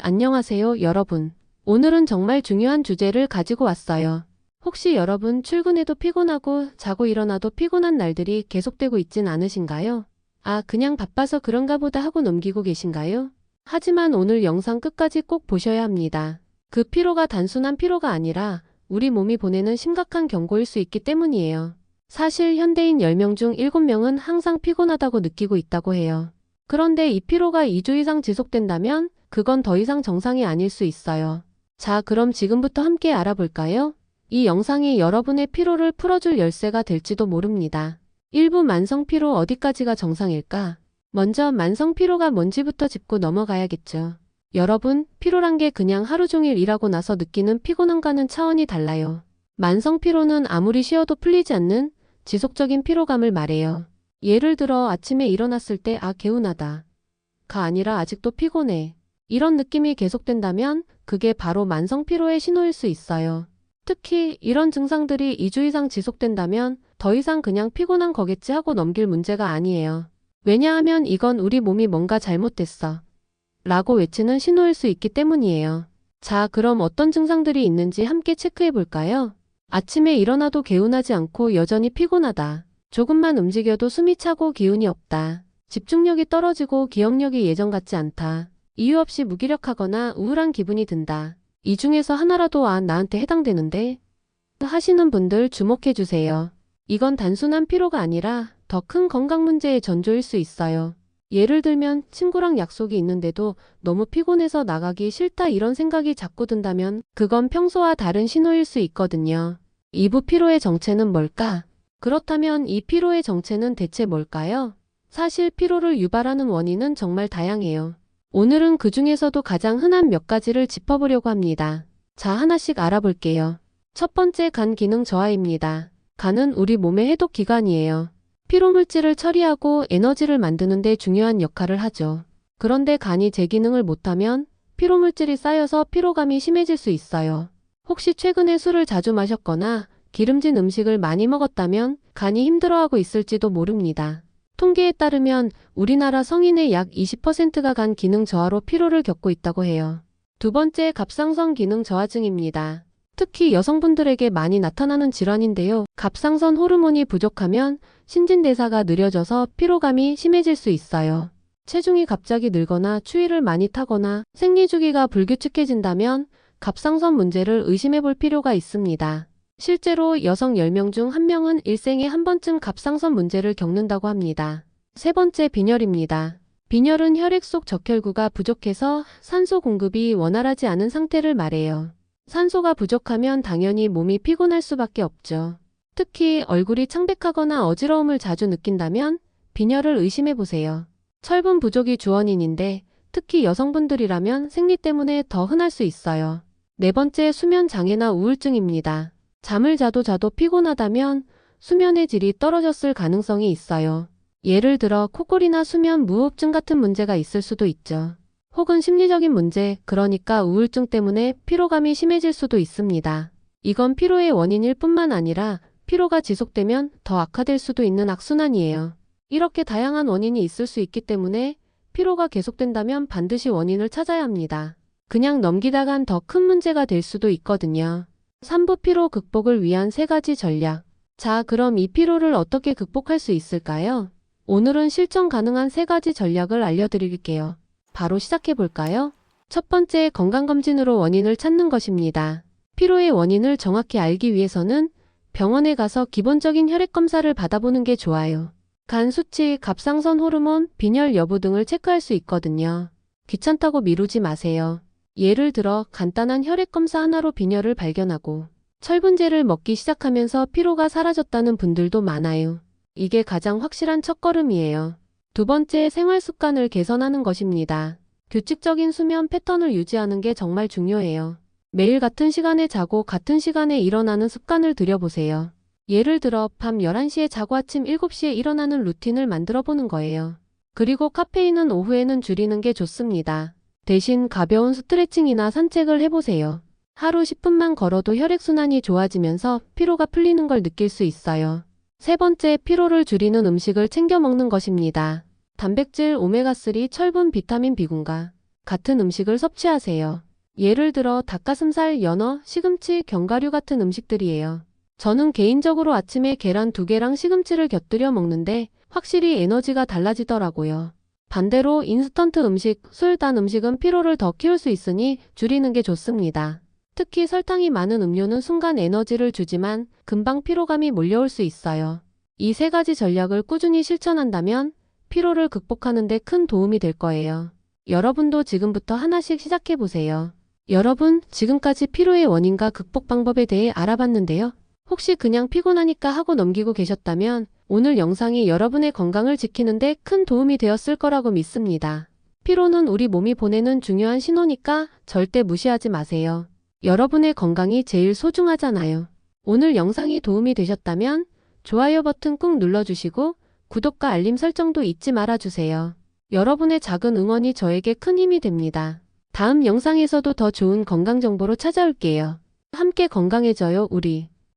안녕하세요, 여러분. 오늘은 정말 중요한 주제를 가지고 왔어요. 혹시 여러분 출근해도 피곤하고 자고 일어나도 피곤한 날들이 계속되고 있진 않으신가요? 그냥 바빠서 그런가 보다 하고 넘기고 계신가요? 하지만 오늘 영상 끝까지 꼭 보셔야 합니다. 그 피로가 단순한 피로가 아니라 우리 몸이 보내는 심각한 경고일 수 있기 때문이에요. 사실 현대인 10명 중 7명은 항상 피곤하다고 느끼고 있다고 해요. 그런데 이 피로가 2주 이상 지속된다면 그건 더 이상 정상이 아닐 수 있어요. 자, 그럼 지금부터 함께 알아볼까요? 이 영상이 여러분의 피로를 풀어줄 열쇠가 될지도 모릅니다. 1부 만성피로 어디까지가 정상일까? 먼저 만성피로가 뭔지부터 짚고 넘어가야겠죠. 여러분, 피로란 게 그냥 하루 종일 일하고 나서 느끼는 피곤함과는 차원이 달라요. 만성피로는 아무리 쉬어도 풀리지 않는 지속적인 피로감을 말해요. 예를 들어 아침에 일어났을 때 개운하다. 가 아니라 아직도 피곤해. 이런 느낌이 계속된다면 그게 바로 만성피로의 신호일 수 있어요. 특히 이런 증상들이 2주 이상 지속된다면 더 이상 그냥 피곤한 거겠지 하고 넘길 문제가 아니에요. 왜냐하면 이건 우리 몸이 뭔가 잘못됐어 라고 외치는 신호일 수 있기 때문이에요. 자, 그럼 어떤 증상들이 있는지 함께 체크해 볼까요? 아침에 일어나도 개운하지 않고 여전히 피곤하다. 조금만 움직여도 숨이 차고 기운이 없다. 집중력이 떨어지고 기억력이 예전 같지 않다. 이유 없이 무기력하거나 우울한 기분이 든다. 이 중에서 하나라도 나한테 해당되는데? 하시는 분들 주목해 주세요. 이건 단순한 피로가 아니라 더 큰 건강 문제의 전조일 수 있어요. 예를 들면 친구랑 약속이 있는데도 너무 피곤해서 나가기 싫다 이런 생각이 자꾸 든다면 그건 평소와 다른 신호일 수 있거든요. 2부 피로의 정체는 뭘까? 그렇다면 이 피로의 정체는 대체 뭘까요? 사실 피로를 유발하는 원인은 정말 다양해요. 오늘은 그 중에서도 가장 흔한 몇 가지를 짚어보려고 합니다. 자, 하나씩 알아볼게요. 첫 번째, 간 기능 저하입니다. 간은 우리 몸의 해독 기관이에요. 피로물질을 처리하고 에너지를 만드는 데 중요한 역할을 하죠. 그런데 간이 제 기능을 못하면 피로물질이 쌓여서 피로감이 심해질 수 있어요. 혹시 최근에 술을 자주 마셨거나 기름진 음식을 많이 먹었다면 간이 힘들어하고 있을지도 모릅니다. 통계에 따르면 우리나라 성인의 약 20%가 간 기능 저하로 피로를 겪고 있다고 해요. 두 번째, 갑상선 기능 저하증입니다. 특히 여성분들에게 많이 나타나는 질환인데요. 갑상선 호르몬이 부족하면 신진대사가 느려져서 피로감이 심해질 수 있어요. 체중이 갑자기 늘거나 추위를 많이 타거나 생리주기가 불규칙해진다면 갑상선 문제를 의심해 볼 필요가 있습니다. 실제로 여성 10명 중 1명은 일생에 한 번쯤 갑상선 문제를 겪는다고 합니다. 세 번째, 빈혈입니다. 빈혈은 혈액 속 적혈구가 부족해서 산소 공급이 원활하지 않은 상태를 말해요. 산소가 부족하면 당연히 몸이 피곤할 수밖에 없죠. 특히 얼굴이 창백하거나 어지러움을 자주 느낀다면 빈혈을 의심해 보세요. 철분 부족이 주원인인데 특히 여성분들이라면 생리 때문에 더 흔할 수 있어요. 네 번째, 수면 장애나 우울증입니다. 잠을 자도 피곤하다면 수면의 질이 떨어졌을 가능성이 있어요. 예를 들어 코골이나 수면 무호흡증 같은 문제가 있을 수도 있죠. 혹은 심리적인 문제, 그러니까 우울증 때문에 피로감이 심해질 수도 있습니다. 이건 피로의 원인일 뿐만 아니라 피로가 지속되면 더 악화될 수도 있는 악순환이에요. 이렇게 다양한 원인이 있을 수 있기 때문에 피로가 계속된다면 반드시 원인을 찾아야 합니다. 그냥 넘기다간 더 큰 문제가 될 수도 있거든요. 3부 피로 극복을 위한 3가지 전략. 자, 그럼 이 피로를 어떻게 극복할 수 있을까요? 오늘은 실천 가능한 3가지 전략을 알려드릴게요. 바로 시작해 볼까요? 첫 번째, 건강검진으로 원인을 찾는 것입니다. 피로의 원인을 정확히 알기 위해서는 병원에 가서 기본적인 혈액 검사를 받아보는 게 좋아요. 간 수치, 갑상선 호르몬, 빈혈 여부 등을 체크할 수 있거든요. 귀찮다고 미루지 마세요. 예를 들어 간단한 혈액 검사 하나로 빈혈을 발견하고 철분제를 먹기 시작하면서 피로가 사라졌다는 분들도 많아요. 이게 가장 확실한 첫걸음이에요. 두 번째, 생활 습관을 개선하는 것입니다. 규칙적인 수면 패턴을 유지하는 게 정말 중요해요. 매일 같은 시간에 자고 같은 시간에 일어나는 습관을 들여보세요. 예를 들어 밤 11시에 자고 아침 7시에 일어나는 루틴을 만들어 보는 거예요. 그리고 카페인은 오후에는 줄이는 게 좋습니다. 대신 가벼운 스트레칭이나 산책을 해보세요. 하루 10분만 걸어도 혈액순환이 좋아지면서 피로가 풀리는 걸 느낄 수 있어요. 세 번째, 피로를 줄이는 음식을 챙겨 먹는 것입니다. 단백질, 오메가3, 철분, 비타민 B군가 같은 음식을 섭취하세요. 예를 들어 닭가슴살, 연어, 시금치, 견과류 같은 음식들이에요. 저는 개인적으로 아침에 계란 2개랑 시금치를 곁들여 먹는데 확실히 에너지가 달라지더라고요. 반대로 인스턴트 음식, 술, 단 음식은 피로를 더 키울 수 있으니 줄이는 게 좋습니다. 특히 설탕이 많은 음료는 순간 에너지를 주지만 금방 피로감이 몰려올 수 있어요. 이 3가지 전략을 꾸준히 실천한다면 피로를 극복하는 데 큰 도움이 될 거예요. 여러분도 지금부터 하나씩 시작해 보세요. 여러분, 지금까지 피로의 원인과 극복 방법에 대해 알아봤는데요. 혹시 그냥 피곤하니까 하고 넘기고 계셨다면 오늘 영상이 여러분의 건강을 지키는 데 큰 도움이 되었을 거라고 믿습니다. 피로는 우리 몸이 보내는 중요한 신호니까 절대 무시하지 마세요. 여러분의 건강이 제일 소중하잖아요. 오늘 영상이 도움이 되셨다면 좋아요 버튼 꾹 눌러주시고 구독과 알림 설정도 잊지 말아주세요. 여러분의 작은 응원이 저에게 큰 힘이 됩니다. 다음 영상에서도 더 좋은 건강 정보로 찾아올게요. 함께 건강해져요, 우리.